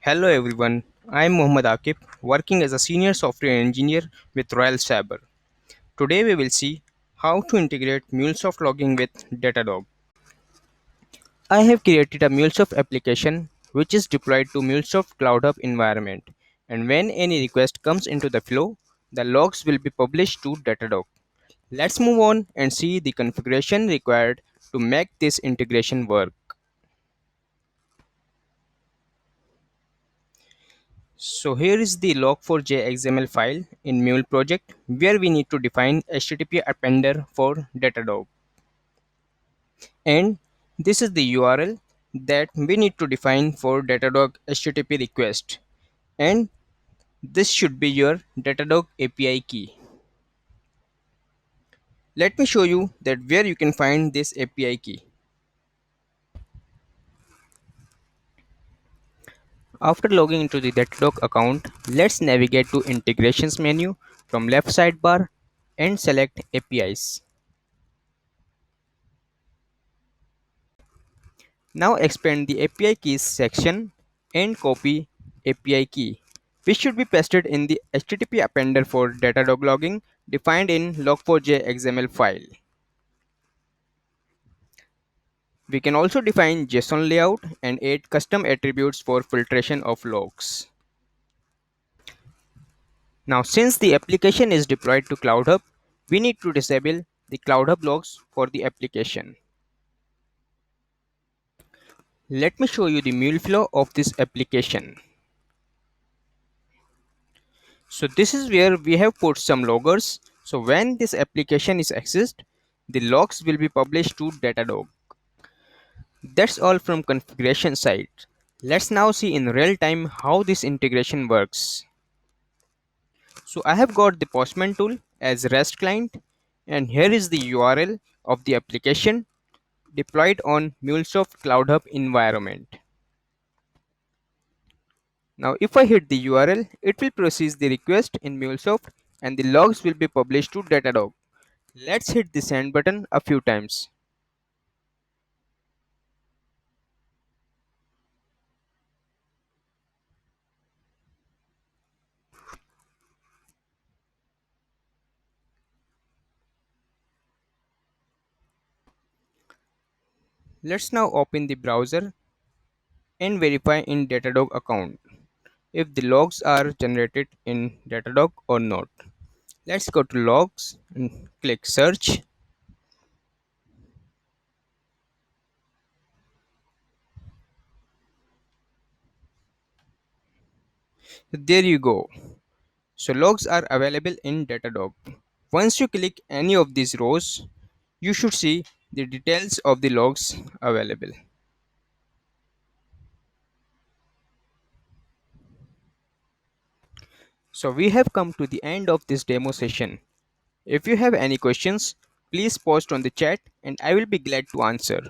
Hello everyone, I am Mohammad Akib, working as a senior software engineer with Royal Sabre. Today we will see how to integrate MuleSoft logging with Datadog. I have created a MuleSoft application which is deployed to MuleSoft Cloud Hub environment, and when any request comes into the flow, the logs will be published to Datadog. Let's move on and see the configuration required to make this integration work. So here is the log4j XML file in Mule project where we need to define HTTP appender for Datadog. And this is the URL that we need to define for Datadog HTTP request. And this should be your Datadog API key. Let me show you that where you can find this API key. After logging into the Datadog account, let's navigate to integrations menu from left sidebar and select APIs. Now expand the API keys section and copy API key, which should be pasted in the HTTP appender for Datadog logging defined in log4j XML file. We can also define JSON layout and add custom attributes for filtration of logs. Now since the application is deployed to Cloud Hub, we need to disable the Cloud Hub logs for the application. Let me show you the mule flow of this application. So this is where we have put some loggers. So when this application is accessed, the logs will be published to Datadog. That's all from configuration side. Let's now see in real time how this integration works. So I have got the Postman tool as REST client, and here is the URL of the application deployed on MuleSoft Cloud Hub environment. Now if I hit the URL, it will process the request in MuleSoft and the logs will be published to Datadog. Let's hit the send button a few times. Let's now open the browser and verify in Datadog account if the logs are generated in Datadog or not. Let's go to logs and click search. There you go. So logs are available in Datadog. Once you click any of these rows, you should see the details of the logs available. So we have come to the end of this demo session. If you have any questions, please post on the chat and I will be glad to answer.